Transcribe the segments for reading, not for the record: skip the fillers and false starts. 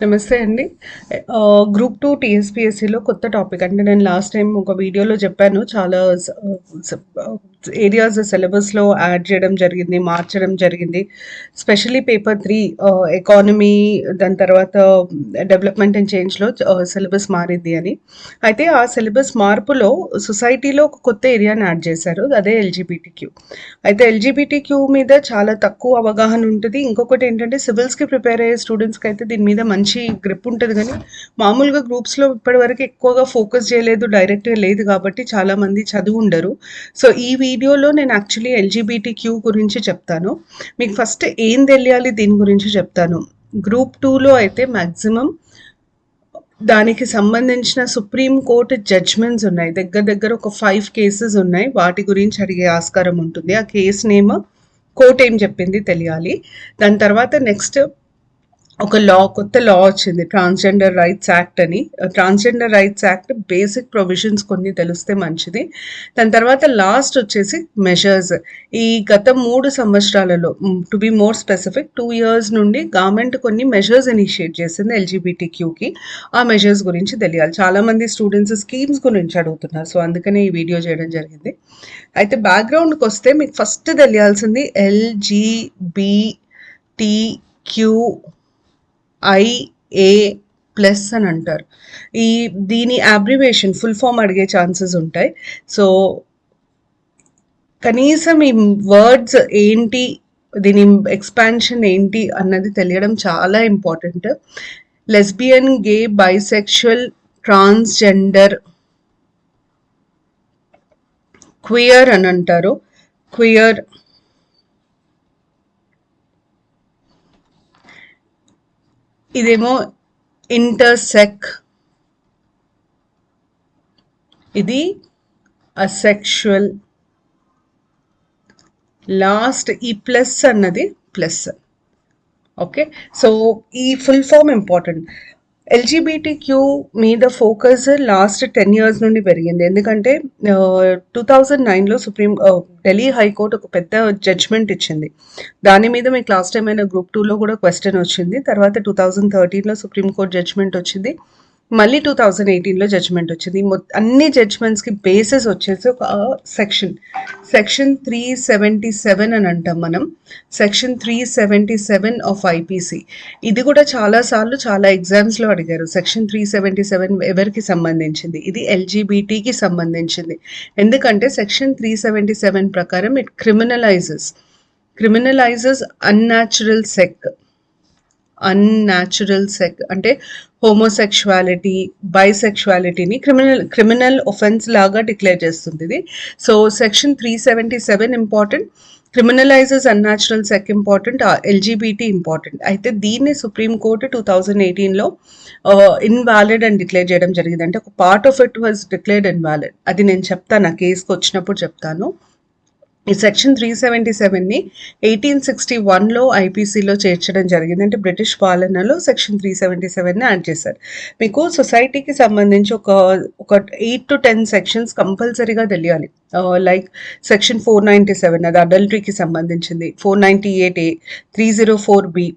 నమస్తే అండి. గ్రూప్ 2 టీఎస్‌పీఎస్సీలో కొత్త టాపిక్ అంటే నేను లాస్ట్ టైమ్ ఒక వీడియోలో చెప్పాను. చాలా స ఏరియాస్ సిలబస్‌లో యాడ్ చేయడం జరిగింది, మార్చడం జరిగింది. స్పెషల్లీ పేపర్ 3 ఎకానమీ, దాని తర్వాత డెవలప్‌మెంట్ అండ్ చేంజ్‌లో సిలబస్ మారింది అని. అయితే ఆ సిలబస్ మార్పులో సొసైటీలో ఒక కొత్త ఏరియాని యాడ్ చేశారు. అదే ఎల్‌జీబీటీక్యూ. అయితే ఎల్‌జీబీటీక్యూ మీద చాలా తక్కువ అవగాహన ఉంటది. ఇంకొకటి ఏంటంటే సివిల్స్‌కి ప్రిపేర్ అయ్యే స్టూడెంట్స్‌కి అయితే దీని మీద మంచి గ్రిప్ ఉంటది గానీ, మామూలుగా గ్రూప్స్‌లో ఇప్పటివరకు ఎక్కువగా ఫోకస్ చేయలేదు. డైరెక్ట్‌గా లేదు కాబట్టి చాలామంది చదివుండరు. సో, ఈ వీడియోలో నేను యాక్చువల్లీ ఎల్‌జీబీటీక్యూ గురించి చెప్తాను. మీకు ఫస్ట్ ఏం తెలియాలి దీని గురించి చెప్తాను. గ్రూప్ 2లో అయితే మాక్సిమం దానికి సంబంధించిన సుప్రీం కోర్ట్ జడ్జ్మెంట్స్ ఉన్నాయి. దగ్గర దగ్గర ఒక 5 కేసెస్ ఉన్నాయి. వాటి గురించి అడిగే ఆస్కారం ఉంటుంది. ఆ కేస్ నేమ్, కోర్ట్ ఏం చెప్పింది తెలియాలి. దాని తర్వాత నెక్స్ట్ ఒక కొత్త లా వచ్చింది, ట్రాన్స్జెండర్ రైట్స్ యాక్ట్ అని. Transgender rights act basic provisions కొన్ని తెలిస్తే మంచిది. దాని తర్వాత లాస్ట్ వచ్చేసి మెజర్స్. ఈ గత 3 సంవత్సరాలలో, to be more specific 2 years నుండి గవర్నమెంట్ కొన్ని మెజర్స్ ఇనిషియేట్ చేసింది ఎల్‌జీబీటీక్యూకి. ఆ మెజర్స్ గురించి తెలియాలి. చాలామంది స్టూడెంట్స్ స్కీమ్స్ గురించి అడుగుతున్నారు. సో, అందుకనే ఈ వీడియో చేయడం జరిగింది. అయితే బ్యాక్‌గ్రౌండ్‌కి వస్తే మీకు ఫస్ట్ తెలియాల్సింది ఎల్‌జీబీటీక్యూ IA ప్లస్ అని అంటారు. దీని అబ్రివేషన్ ఫుల్ ఫామ్ అడిగే ఛాన్సెస్ ఉంటాయి. సో, కనీసం ఈ వర్డ్స్ ఏంటి, దీని ఎక్స్పాన్షన్ ఏంటి అన్నది తెలియడం చాలా ఇంపార్టెంట్. లెస్బియన్, గే, బైసెక్షువల్, ట్రాన్స్జెండర్, క్వియర్ అని అంటారు. క్వియర్, ఇదేమో ఇంటర్సెక్, ఇది అసెక్షువల్. లాస్ట్ ఈ ప్లస్ అన్నది ప్లస్. ఓకే, సో ఈ ఫుల్ ఫామ్ ఇంపార్టెంట్. ఎల్‌జీబీటీక్యూ మీద ఫోకస్ లాస్ట్ 10 ఇయర్స్ నుండి పెరిగింది. ఎందుకంటే 2009లో ఢిల్లీ హైకోర్టు ఒక పెద్ద జడ్జ్మెంట్ ఇచ్చింది. దాని మీద మీకు లాస్ట్ టైం అయిన గ్రూప్ 2లో కూడా క్వశ్చన్ వచ్చింది. తర్వాత 2013లో సుప్రీంకోర్టు జడ్జ్మెంట్ వచ్చింది. మళ్ళీ 2018లో జడ్జ్మెంట్ వచ్చింది. అన్ని జడ్జ్మెంట్స్కి బేసిస్ వచ్చేసి ఒక సెక్షన్ 377 అని అంటాం మనం. Section 377 of IPC. ఇది కూడా చాలాసార్లు చాలా ఎగ్జామ్స్లో అడిగారు. సెక్షన్ 377 ఎవరికి సంబంధించింది? ఇది ఎల్‌జీబీటీకి సంబంధించింది. ఎందుకంటే సెక్షన్ 377 ప్రకారం ఇట్ క్రిమినలైజెస్ అన్‌న్యాచురల్ సెక్ అంటే హోమోసెక్షువాలిటీ, బైసెక్షువాలిటీని క్రిమినల్ ఒఫెన్స్ లాగా డిక్లేర్ చేస్తుంది ఇది. So, section 377 important, criminalises unnatural sex important, LGBT important. అయితే దీన్ని సుప్రీంకోర్టు 2018లో ఇన్వాలిడ్ అని డిక్లేర్ చేయడం జరిగింది. అంటే ఒక part of it was declared invalid. అది నేను చెప్తాను, ఆ కేసుకి వచ్చినప్పుడు చెప్తాను. ఈ సెక్షన్ 377ని 1861లో ఐపీసీలో చేర్చడం జరిగింది. అంటే బ్రిటిష్ పాలనలో సెక్షన్ 377ని యాడ్ చేశారు. మీకు సొసైటీకి సంబంధించి ఒక 8 to 10 సెక్షన్స్ కంపల్సరీగా తెలియాలి. లైక్ సెక్షన్ 497 అది అడల్టరీకి సంబంధించింది, 498A, 304B,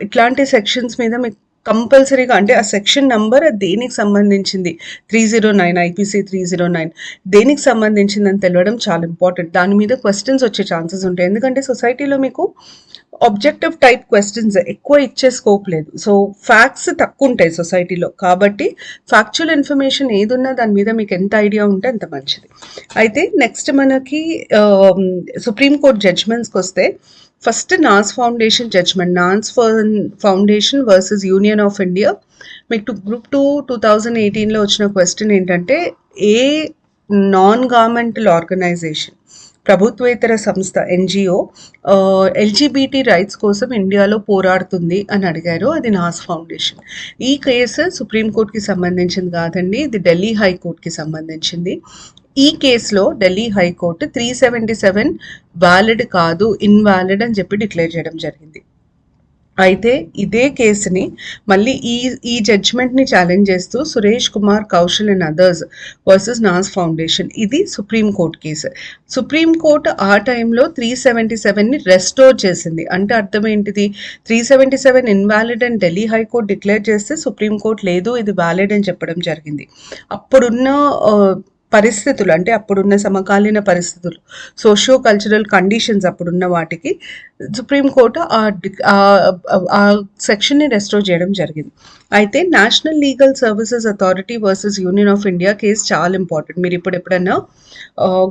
ఇట్లాంటి సెక్షన్స్ మీద మీకు కంపల్సరీగా, అంటే ఆ సెక్షన్ నంబర్ దేనికి సంబంధించింది, 309 ఐపీసీ 309 దేనికి సంబంధించిందని తెలియడం చాలా ఇంపార్టెంట్. దాని మీద క్వశ్చన్స్ వచ్చే ఛాన్సెస్ ఉంటాయి. ఎందుకంటే సొసైటీలో మీకు ఆబ్జెక్టివ్ టైప్ క్వశ్చన్స్ ఎక్కువ ఇచ్చే స్కోప్ లేదు. సో, ఫ్యాక్ట్స్ తక్కువ ఉంటాయి సొసైటీలో. కాబట్టి ఫ్యాక్చువల్ ఇన్ఫర్మేషన్ ఏదున్నా దాని మీద మీకు ఎంత ఐడియా ఉంటే అంత మంచిది. అయితే నెక్స్ట్ మనకి సుప్రీంకోర్టు జడ్జ్మెంట్స్కి వస్తే, first Naz Foundation judgement, Foundation versus Union of India. మీకు గ్రూప్ 2 2018లో వచ్చిన క్వశ్చన్ ఏంటంటే, ఏ నాన్ గవర్నమెంటల్ ఆర్గనైజేషన్, ప్రభుత్వేతర సంస్థ, ఎన్జిఓ ఎల్‌జీబీటీ రైట్స్ కోసం ఇండియాలో పోరాడుతుంది అని అడిగారు. అది నాస్ ఫౌండేషన్. ఈ కేసు సుప్రీంకోర్టుకి సంబంధించింది కాదండి, ఇది ఢిల్లీ హైకోర్టుకి సంబంధించింది. ఈ కేసులో ఢిల్లీ హైకోర్టు 377 వ్యాలిడ్ కాదు, ఇన్వాలిడ్ అని చెప్పి డిక్లేర్ చేయడం జరిగింది. అయితే ఇదే కేసుని మళ్ళీ ఈ జడ్జ్మెంట్ని ఛాలెంజ్ చేస్తూ Suresh Kumar Kaushal and others versus Naz Foundation, ఇది సుప్రీంకోర్టు కేసు. సుప్రీంకోర్టు ఆ టైంలో 377ని రెస్టోర్ చేసింది. అంటే అర్థం ఏంటిది, 377 ఇన్వాలిడ్ అని ఢిల్లీ హైకోర్టు డిక్లేర్ చేస్తే సుప్రీంకోర్టు లేదు ఇది వ్యాలిడ్ అని చెప్పడం జరిగింది. అప్పుడున్న పరిస్థితులు, అంటే అప్పుడున్న సమకాలీన పరిస్థితులు, సోషియో కల్చరల్ కండిషన్స్ అప్పుడున్న వాటికి సుప్రీంకోర్టు ఆ సెక్షన్ని రెస్టోర్ చేయడం జరిగింది. అయితే national Legal Services Authority versus Union of India case చాలా ఇంపార్టెంట్. మీరు ఇప్పుడు ఎప్పుడన్నా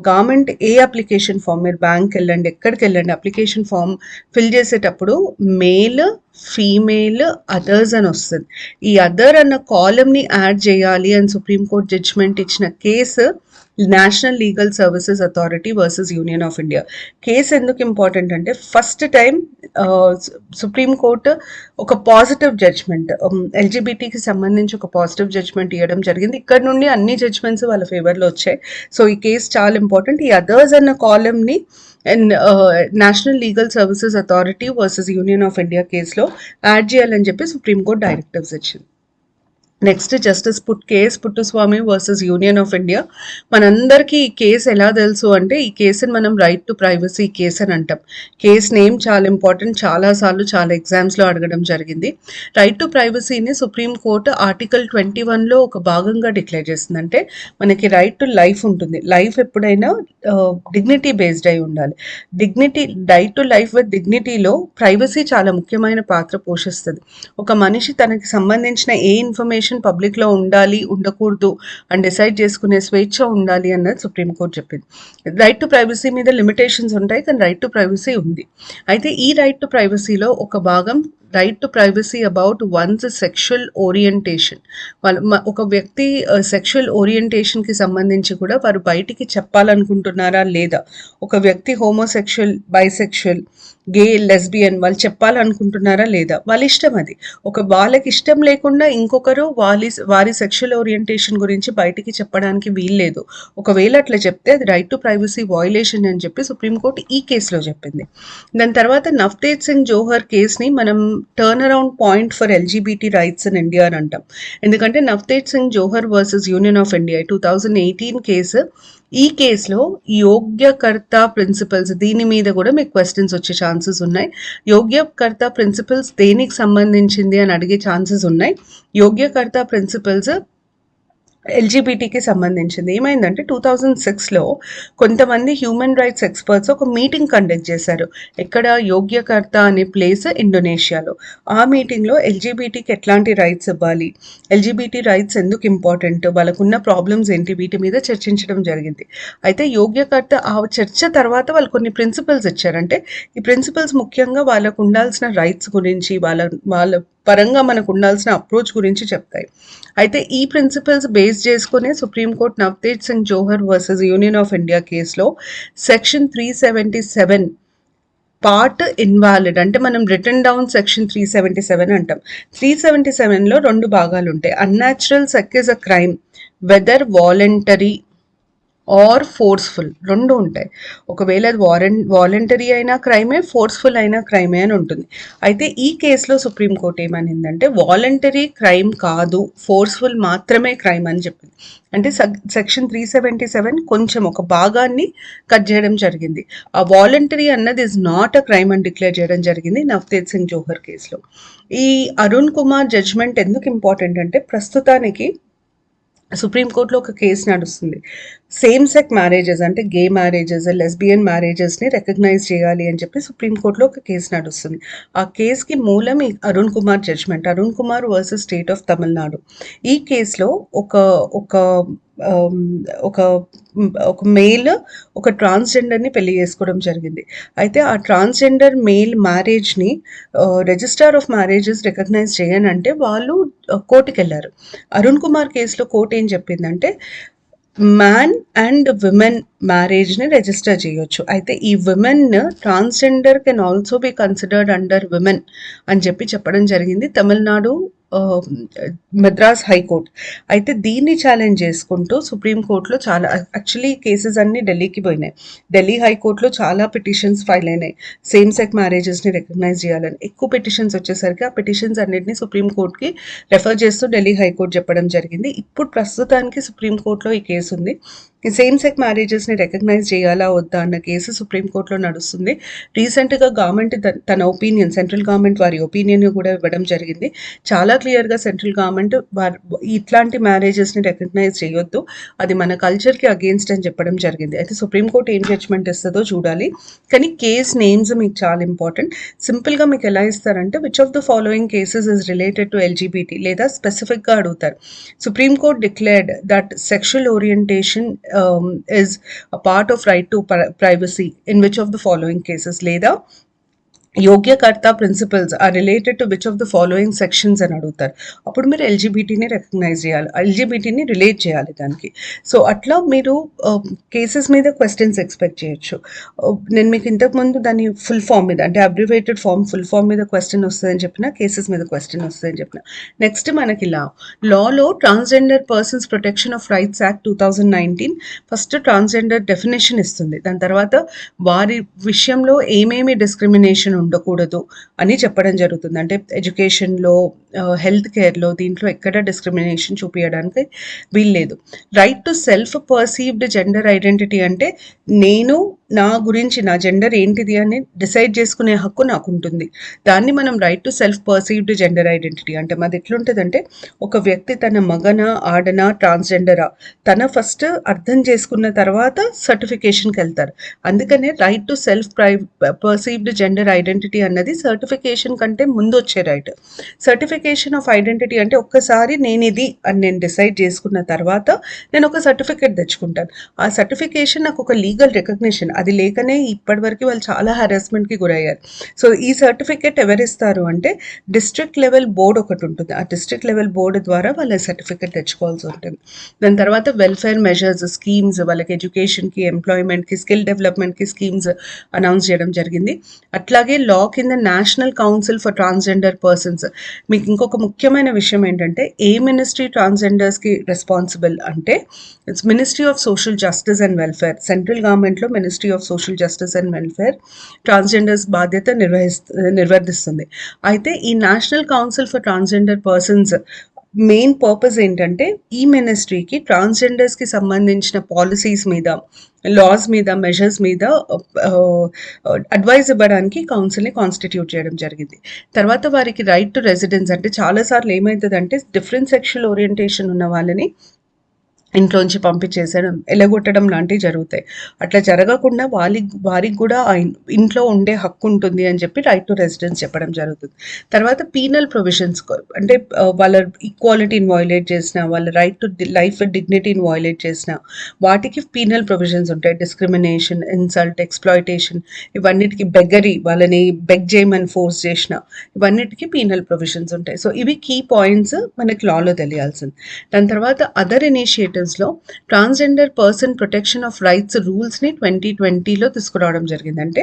గవర్నమెంట్ ఏ అప్లికేషన్ ఫామ్, మీరు బ్యాంక్కి వెళ్ళండి, ఎక్కడికి వెళ్ళండి, అప్లికేషన్ ఫామ్ ఫిల్ చేసేటప్పుడు మేల్, ఫీమేల్, అదర్స్ అని వస్తుంది. ఈ అదర్ అన్న కాలమ్ని యాడ్ చేయాలి అని సుప్రీంకోర్టు జడ్జ్మెంట్ ఇచ్చిన case national Legal Services Authority versus Union of India case. ఎందుకు ఇంపార్టెంట్ అంటే ఫస్ట్ టైం సుప్రీంకోర్టు ఒక పాజిటివ్ జడ్జ్మెంట్, ఎల్జీబీటీకి సంబంధించి ఒక పాజిటివ్ జడ్జ్మెంట్ ఇవ్వడం జరిగింది. ఇక్కడ నుండి అన్ని జడ్జ్మెంట్స్ వాళ్ళ ఫేవర్లో వచ్చాయి. సో ఈ కేసు చాలా ఇంపార్టెంట్. ఈ అదర్స్ అన్న కాలమ్ని and National Legal Services Authority versus Union of India కేసులో యాడ్ చేయాలని చెప్పి సుప్రీంకోర్టు డైరెక్టివ్స్ ఇచ్చింది. Next Justice K S Puttaswamy versus Union of India. మనందరికీ ఈ కేసు ఎలా తెలుసు అంటే, ఈ కేసుని మనం రైట్ టు ప్రైవసీ కేసు అని అంటాం. కేసు నేమ్ చాలా ఇంపార్టెంట్, చాలాసార్లు చాలా ఎగ్జామ్స్లో అడగడం జరిగింది. రైట్ టు ప్రైవసీని సుప్రీంకోర్టు ఆర్టికల్ 21లో ఒక భాగంగా డిక్లేర్ చేస్తుంది. అంటే మనకి రైట్ టు లైఫ్ ఉంటుంది. లైఫ్ ఎప్పుడైనా డిగ్నిటీ బేస్డ్ అయి ఉండాలి. రైట్ టు లైఫ్ విత్ డిగ్నిటీలో ప్రైవసీ చాలా ముఖ్యమైన పాత్ర పోషిస్తుంది. ఒక మనిషి తనకి సంబంధించిన ఏ ఇన్ఫర్మేషన్ పబ్లిక్లో ఉండాలి, ఉండకూడదు అని డిసైడ్ చేసుకునే స్వేచ్ఛ ఉండాలి అన్నది సుప్రీంకోర్టు చెప్పింది. రైట్ టు ప్రైవసీ మీద లిమిటేషన్స్ ఉంటాయి, కానీ రైట్ టు ప్రైవసీ ఉంది. అయితే ఈ రైట్ టు ప్రైవసీలో ఒక భాగం right to privacy about once sexual orientation. ఒక వ్యక్తి సెక్షువల్ ఓరియంటేషన్కి సంబంధించి కూడా వారు బయటికి చెప్పాలనుకుంటున్నారా లేదా, ఒక వ్యక్తి హోమోసెక్షువల్, బైసెక్షువల్, గే, లెస్బియన్ వాళ్ళు చెప్పాలనుకుంటున్నారా లేదా, వాళ్ళ ఇష్టం అది. వాళ్ళకి ఇష్టం లేకుండా ఇంకొకరు వారి సెక్షువల్ ఓరియంటేషన్ గురించి బయటికి చెప్పడానికి వీల్లేదు. ఒకవేళ అట్లా చెప్తే అది రైట్ టు ప్రైవసీ వయలేషన్ అని చెప్పి సుప్రీంకోర్టు ఈ కేసులో చెప్పింది. దాని తర్వాత నవ్తేజ్ సింగ్ జోహర్ కేసుని మనం turn around point for LGBT rights in India అని అంటాం. ఎందుకంటే Navtej Singh Johar versus Union of India 2018 case. ఈ కేసులో యోగ్యకర్త ప్రిన్సిపల్స్, దీని మీద కూడా మీకు క్వశ్చన్స్ వచ్చే ఛాన్సెస్ ఉన్నాయి. యోగ్యకర్త ప్రిన్సిపల్స్ దేనికి సంబంధించింది అని అడిగే ఛాన్సెస్ ఉన్నాయి. యోగ్యకర్త ప్రిన్సిపల్స్ ఎల్జీబీటీకి సంబంధించింది. ఏమైందంటే 2006లో కొంతమంది హ్యూమన్ రైట్స్ ఎక్స్పర్ట్స్ ఒక మీటింగ్ కండక్ట్ చేశారు. ఎక్కడ, యోగ్యకర్త అనే ప్లేస్ ఇండోనేషియాలో. ఆ మీటింగ్లో ఎల్జీబీటీకి ఎట్లాంటి రైట్స్ ఇవ్వాలి, ఎల్జీబీటీ రైట్స్ ఎందుకు ఇంపార్టెంట్, వాళ్ళకున్న ప్రాబ్లమ్స్ ఏంటి, వీటి మీద చర్చించడం జరిగింది. అయితే యోగ్యకర్త ఆ చర్చ తర్వాత వాళ్ళు కొన్ని ప్రిన్సిపల్స్ ఇచ్చారంటే, ఈ ప్రిన్సిపల్స్ ముఖ్యంగా వాళ్ళకు ఉండాల్సిన రైట్స్ గురించి, వాళ్ళ పరంగా మనకు ఉండాల్సిన అప్రోచ్ గురించి చెప్తాయి. అయితే ఈ ప్రిన్సిపల్స్ బేస్ చేసుకునే supreme court Navtej Singh Johar versus Union of India కేసులో సెక్షన్ 377 పార్ట్ ఇన్వాలిడ్, అంటే మనం రిటర్న్ డౌన్ సెక్షన్ 377 అంటాం. 377లో 2 భాగాలు ఉంటాయి. Unnatural sex is a crime whether voluntary or forceful, 2 ఉంటాయి. ఒకవేళ అది వాలంటరీ అయినా క్రైమే, ఫోర్స్ఫుల్ అయినా క్రైమే అని ఉంటుంది. అయితే ఈ కేసులో సుప్రీంకోర్టు ఏమనిందంటే వాలంటరీ క్రైమ్ కాదు, ఫోర్స్ఫుల్ మాత్రమే క్రైమ్ అని చెప్పింది. అంటే సెక్షన్ 377 కొంచెం ఒక భాగాన్ని కట్ చేయడం జరిగింది. ఆ వాలంటరీ అన్నది ఇస్ నాట్ అ క్రైమ్ అని డిక్లేర్ చేయడం జరిగింది నవ్తేజ్ సింగ్ జోహర్ కేసులో. ఈ అరుణ్ కుమార్ జడ్జ్మెంట్ ఎందుకు ఇంపార్టెంట్ అంటే, ప్రస్తుతానికి సుప్రీంకోర్టులో ఒక కేసు నడుస్తుంది. సేమ్ సెక్ మ్యారేజెస్, అంటే గే మ్యారేజెస్, లెస్బియన్ మ్యారేజెస్ని రికగ్నైజ్ చేయాలి అని చెప్పి సుప్రీంకోర్టులో ఒక కేసు నడుస్తుంది. ఆ కేసుకి మూలం ఈ Arun Kumar judgment, Arun Kumar versus state of Tamil Nadu. ఈ కేసులో ఒక మేల్ ఒక ట్రాన్స్జెండర్ని పెళ్లి చేసుకోవడం జరిగింది. అయితే ఆ ట్రాన్స్జెండర్ మేల్ మ్యారేజ్ని రిజిస్ట్రార్ ఆఫ్ మ్యారేజెస్ రికగ్నైజ్ చేయనంటే వాళ్ళు కోర్టుకి వెళ్ళారు. అరుణ్ కుమార్ కేసులో కోర్టు ఏం చెప్పిందంటే మ్యాన్ అండ్ విమెన్ మ్యారేజ్ని రిజిస్టర్ చేయొచ్చు. అయితే ఈ women transgender can also be considered under women అని చెప్పి చెప్పడం జరిగింది తమిళనాడు మద్రాస్ హైకోర్ట్. అయితే దీన్ని ఛాలెంజ్ చేసుకుంటూ సుప్రీంకోర్టులో చాలా యాక్చువల్లీ కేసెస్ అన్నీ ఢిల్లీకి పోయినాయి. ఢిల్లీ హైకోర్టులో చాలా పిటిషన్స్ ఫైల్ అయినాయి సేమ్ సెక్ మ్యారేజెస్ని రికగ్నైజ్ చేయాలని. ఎక్కువ పిటిషన్స్ వచ్చేసరికి ఆ పిటిషన్స్ అన్నింటినీ సుప్రీంకోర్టుకి రెఫర్ చేస్తూ ఢిల్లీ హైకోర్టు చెప్పడం జరిగింది. ఇప్పుడు ప్రస్తుతానికి సుప్రీంకోర్టులో ఈ కేసు ఉంది. ఈ సేమ్ సెక్ మ్యారేజెస్ని రికగ్నైజ్ చేయాలా వద్దా అన్న కేసు సుప్రీంకోర్టులో నడుస్తుంది. రీసెంట్గా గవర్నమెంట్ తన ఒపీనియన్, సెంట్రల్ గవర్నమెంట్ వారి ఒపీనియన్ కూడా ఇవ్వడం జరిగింది. చాలా క్లియర్గా సెంట్రల్ గవర్నమెంట్ ఇట్లాంటి మ్యారేజెస్ని రికగ్నైజ్ చేయొద్దు, అది మన కల్చర్కి అగేన్స్ట్ అని చెప్పడం జరిగింది. అయితే సుప్రీంకోర్టు ఏం జడ్జ్మెంట్ ఇస్తుందో చూడాలి. కానీ కేస్ నేమ్స్ మీకు చాలా ఇంపార్టెంట్. సింపుల్గా మీకు ఎలా ఇస్తారంటే which of the following cases is related to LGBT లేదా స్పెసిఫిక్గా అడుగుతారు. Supreme court declared that sexual orientation is a part of right to privacy in which of the following cases, లేదా యోగ్యకర్త principles are related to which of the following sections అని అడుగుతారు. అప్పుడు మీరు ఎల్జీబీటీని recognise చేయాలి, ఎల్జీబీటీని రిలేట్ చేయాలి దానికి. సో అట్లా మీరు కేసెస్ మీద క్వశ్చన్స్ ఎక్స్పెక్ట్ చేయొచ్చు. నేను మీకు ఇంతకుముందు దాని ఫుల్ ఫామ్ మీద, అంటే అబ్రివేటెడ్ ఫుల్ ఫామ్ మీద క్వశ్చన్ వస్తుందని చెప్పిన, కేసెస్ మీద క్వశ్చన్ వస్తుందని చెప్పిన. నెక్స్ట్ మనకి లాలో transgender persons protection of rights act 2019 first transgender definition ఇస్తుంది. దాని తర్వాత వారి విషయంలో ఏమేమి డిస్క్రిమినేషన్ ఉండకూడదు అని చెప్పడం జరుగుతుంది. అంటే ఎడ్యుకేషన్లో, హెల్త్ కేర్లో, దీంట్లో ఎక్కడ డిస్క్రిమినేషన్ చూపించడానికి వీల్లేదు. Right to self perceived gender identity అంటే నేను నా గురించి, నా జెండర్ ఏంటిది అని డిసైడ్ చేసుకునే హక్కు నాకు ఉంటుంది. దాన్ని మనం right to self perceived gender identity అంటే మాది ఎట్లుంటుందంటే, ఒక వ్యక్తి తన మగన, ఆడన, ట్రాన్స్జెండరా తన ఫస్ట్ అర్థం చేసుకున్న తర్వాత సర్టిఫికేషన్కి వెళ్తారు. అందుకనే right to self perceived gender identity అన్నది సర్టిఫికేషన్ కంటే ముందు వచ్చే రైట్. సర్టిఫికేషన్ ఆఫ్ ఐడెంటిటీ అంటే ఒక్కసారి నేను ఇది అని నేను డిసైడ్ చేసుకున్న తర్వాత నేను ఒక సర్టిఫికేట్ తెచ్చుకుంటాను. ఆ సర్టిఫికేషన్ నాకు ఒక లీగల్ రికగ్నిషన్. అది లేకనే ఇప్పటివరకు వాళ్ళు చాలా హెరాస్మెంట్కి గురయ్యారు. సో ఈ సర్టిఫికేట్ ఎవరిస్తారు అంటే డిస్ట్రిక్ట్ లెవెల్ బోర్డు ఒకటి ఉంటుంది. ఆ డిస్ట్రిక్ట్ లెవెల్ బోర్డు ద్వారా వాళ్ళ సర్టిఫికేట్ తెచ్చుకోవాల్సి ఉంటుంది. దాని తర్వాత వెల్ఫేర్ మెజర్స్, స్కీమ్స్, వాళ్ళకి ఎడ్యుకేషన్కి, ఎంప్లాయ్మెంట్కి, స్కిల్ డెవలప్మెంట్కి స్కీమ్స్ అనౌన్స్ చేయడం జరిగింది. అట్లాగే లా కింద National Council for Transgender Persons. మీకు ఇంకొక ముఖ్యమైన విషయం ఏంటంటే, ఏ మినిస్ట్రీ ట్రాన్స్జెండర్స్కి రెస్పాన్సిబుల్ అంటే it's Ministry of Social Justice and Welfare. Central గవర్నమెంట్లో Ministry of Social Justice and Welfare transgenders బాధ్యత నిర్వర్తిస్తుంది. అయితే ఈ National Council for Transgender Persons main purpose ఏంటంటే, ఈ మినిస్ట్రీకి ట్రాన్స్జెండర్స్కి సంబంధించిన పాలసీస్ మీద, లాస్ మీద, మెజర్స్ మీద అడ్వైజ్ ఇవ్వడానికి కౌన్సిల్ని కాన్స్టిట్యూట్ చేయడం జరిగింది. తర్వాత వారికి రైట్ టు రెసిడెన్స్ అంటే చాలాసార్లు ఏమవుతుందంటే డిఫరెంట్ సెక్షువల్ ఓరియంటేషన్ ఉన్న వాళ్ళని ఇంట్లోంచి పంపించేసడం, ఎలగొట్టడం లాంటివి జరుగుతాయి. అట్లా జరగకుండా వారికి కూడా ఇంట్లో ఉండే హక్కు ఉంటుంది అని చెప్పి రైట్ టు రెసిడెన్స్ చెప్పడం జరుగుతుంది. తర్వాత పీనల్ ప్రొవిజన్స్ అంటే వాళ్ళ ఈక్వాలిటీని వైలేట్ చేసిన, వాళ్ళ రైట్ టు లైఫ్ డిగ్నిటీని వైలేట్ చేసిన వాటికి పీనల్ ప్రొవిజన్స్ ఉంటాయి. డిస్క్రిమినేషన్, ఇన్సల్ట్, ఎక్స్ప్లాయిటేషన్, ఇవన్నిటికీ బెగ్గరీ, వాళ్ళని బెగ్ చేయమని ఫోర్స్ చేసిన, ఇవన్నిటికీ పీనల్ ప్రొవిజన్స్ ఉంటాయి. సో ఇవి కీ పాయింట్స్ మనకి లాలో తెలియాల్సింది. దాని తర్వాత అదర్ ఇనిషియేటివ్స్లో transgender person protection of rights రూల్స్ని 2020లో తీసుకురావడం జరిగింది. అంటే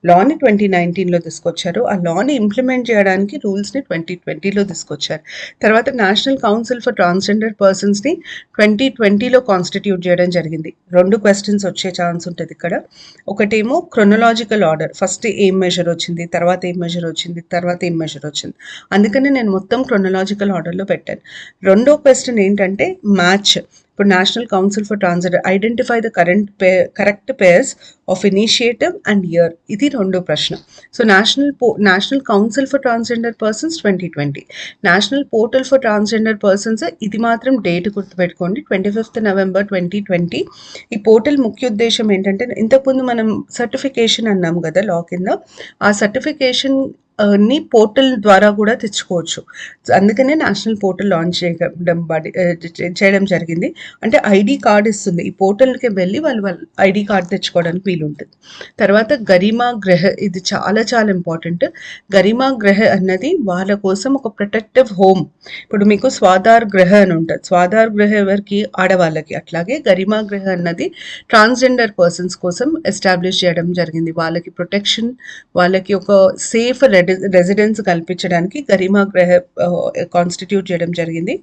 లాని 2019లో తీసుకొచ్చారు. ఆ లాని ఇంప్లిమెంట్ చేయడానికి రూల్స్ని 2020లో తీసుకొచ్చారు. తర్వాత నేషనల్ కౌన్సిల్ ఫర్ ట్రాన్స్జెండర్ పర్సన్స్ని 2020లో కాన్స్టిట్యూట్ చేయడం జరిగింది. 2 క్వశ్చన్స్ వచ్చే ఛాన్స్ ఉంటుంది ఇక్కడ. ఒకటేమో క్రొనలాజికల్ ఆర్డర్, ఫస్ట్ ఏం మెజర్ వచ్చింది, తర్వాత ఏం మెజర్ వచ్చింది, తర్వాత ఏం మెజర్ వచ్చింది, అందుకని నేను మొత్తం క్రొనలాజికల్ ఆర్డర్లో పెట్టాను. రెండో క్వశ్చన్ ఏంటంటే మ్యాచ్. ఇప్పుడు national Council for transgender identify the correct pairs of initiative and year, ఇది రెండో ప్రశ్న. So national Council for Transgender persons 2020, national portal for Transgender persons, ఇది మాత్రం డేట్ గుర్తుపెట్టుకోండి, 25 నవంబర్ 2020. ఈ పోర్టల్ ముఖ్య ఉద్దేశం ఏంటంటే, ఇంతకుముందు మనం సర్టిఫికేషన్ అన్నాం కదా లా కింద, ఆ సర్టిఫికేషన్ ని పోర్టల్ ద్వారా కూడా తెచ్చుకోవచ్చు. అందుకనే నేషనల్ పోర్టల్ లాంచ్ చేయడం జరిగింది. అంటే ఐడి కార్డ్ ఇస్తుంది. ఈ పోర్టల్కి వెళ్ళి వాళ్ళ ఐడి కార్డ్ తెచ్చుకోవడానికి వీలుంటుంది. తర్వాత గరిమా గృహ, ఇది చాలా చాలా ఇంపార్టెంట్. గరిమా గృహ అన్నది వాళ్ళ కోసం ఒక ప్రొటెక్టివ్ హోమ్. ఇప్పుడు మీకు స్వాధార్ గృహ అని ఉంటుంది. స్వాధార్ గృహ ఎవరికి? ఆడవాళ్ళకి. అట్లాగే గరిమా గృహ అన్నది ట్రాన్స్జెండర్ పర్సన్స్ కోసం ఎస్టాబ్లిష్ చేయడం జరిగింది. వాళ్ళకి ప్రొటెక్షన్, వాళ్ళకి ఒక సేఫ్ రెసిడెన్స్ కల్పించడానికి గరిమాగృహ కాన్స్టిట్యూట్ చేయడం జరిగింది.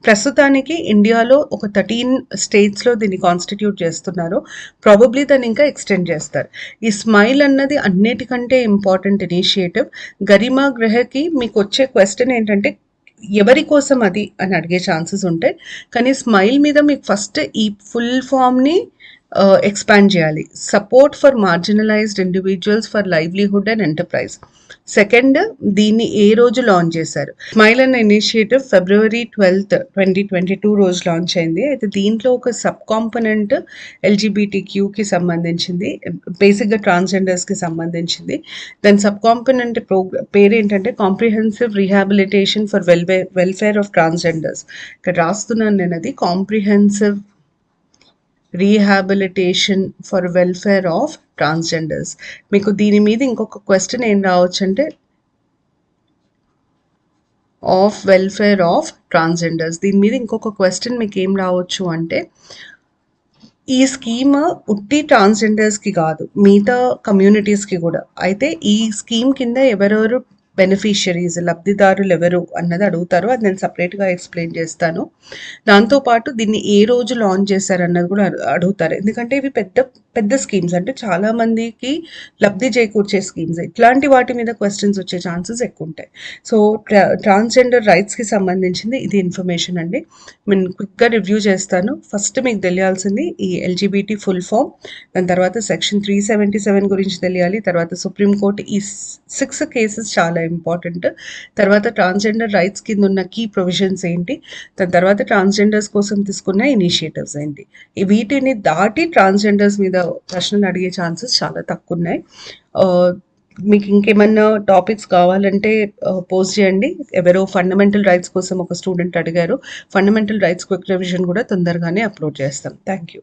ప్రస్తుతానికి ఇండియాలో ఒక 13 స్టేట్స్లో దీన్ని కాన్స్టిట్యూట్ చేస్తున్నారు. ప్రాబబ్లీ దాన్ని ఇంకా ఎక్స్టెండ్ చేస్తారు. ఈ స్మైల్ అన్నది అన్నిటికంటే ఇంపార్టెంట్ ఇనిషియేటివ్. గరిమాగృహకి మీకు వచ్చే క్వశ్చన్ ఏంటంటే ఎవరి కోసం అది అని అడిగే ఛాన్సెస్ ఉంటాయి. కానీ స్మైల్ మీద మీకు ఫస్ట్ ఈ ఫుల్ ఫామ్ని ఎక్స్పాండ్ చేయాలి. Support for marginalised individuals for livelihood and enterprise. Second, దీన్ని ఏ రోజు లాంచ్ చేశారు? స్మైల్ అన్న ఇనిషియేటివ్ February 12, 2022 రోజు లాంచ్ అయింది. అయితే దీంట్లో ఒక సబ్ కాంపనెంట్ LGBTQ సంబంధించింది, బేసిక్గా ట్రాన్స్జెండర్స్కి సంబంధించింది. దాని సబ్ కాంపనెంట్ పేరు ఏంటంటే comprehensive rehabilitation for welfare of transgenders. ఇక్కడ రాస్తున్నాను నేను, అది comprehensive rehabilitation for welfare of transgenders. మీకు దీని మీద ఇంకొక క్వశ్చన్ ఏం రావచ్చు అంటే ఆఫ్ వెల్ఫేర్ ఆఫ్ ట్రాన్స్జెండర్స్. దీని మీద ఇంకొక క్వశ్చన్ మీకు ఏం రావచ్చు అంటే ఈ స్కీమ్ ఉట్టి ట్రాన్స్జెండర్స్కి కాదు, మిగతా కమ్యూనిటీస్కి కూడా. అయితే ఈ స్కీమ్ కింద ఎవరెవరు బెనిఫిషియరీస్, లబ్ధిదారులు ఎవరు అన్నది అడుగుతారు. అది నేను సపరేట్గా ఎక్స్ప్లెయిన్ చేస్తాను. దాంతోపాటు దీన్ని ఏ రోజు లాంచ్ చేశారన్నది కూడా అడుగుతారు. ఎందుకంటే ఇవి పెద్ద పెద్ద స్కీమ్స్, అంటే చాలామందికి లబ్ధి చేకూర్చే స్కీమ్స్. ఇట్లాంటి వాటి మీద క్వశ్చన్స్ వచ్చే ఛాన్సెస్ ఎక్కువ ఉంటాయి. సో ట్రాన్స్జెండర్ రైట్స్కి సంబంధించింది ఇది ఇన్ఫర్మేషన్ అండి. నేను క్విక్గా రివ్యూ చేస్తాను. ఫస్ట్ మీకు తెలియాల్సింది ఈ LGBT ఫుల్ ఫామ్, దాని తర్వాత సెక్షన్ 377 గురించి తెలియాలి, తర్వాత సుప్రీంకోర్టు ఈ 6 కేసెస్ చాలా ఇంపార్టెంట్, తర్వాత ట్రాన్స్జెండర్ రైట్స్ కింద ఉన్న కీ ప్రొవిజన్స్ ఏంటి, దాని తర్వాత ట్రాన్స్జెండర్స్ కోసం తీసుకున్న ఇనిషియేటివ్స్ ఏంటి. వీటిని దాటి ట్రాన్స్జెండర్స్ మీద ప్రశ్నలు అడిగే ఛాన్సెస్ చాలా తక్కువ ఉన్నాయి. మీకు ఇంకేమన్నా టాపిక్స్ కావాలంటే పోస్ట్ చేయండి. ఎవరో ఫండమెంటల్ రైట్స్ కోసం ఒక స్టూడెంట్ అడిగారు. ఫండమెంటల్ రైట్స్ క్విక్ రివిజన్ కూడా తొందరగానే అప్లోడ్ చేస్తాం. Thank you.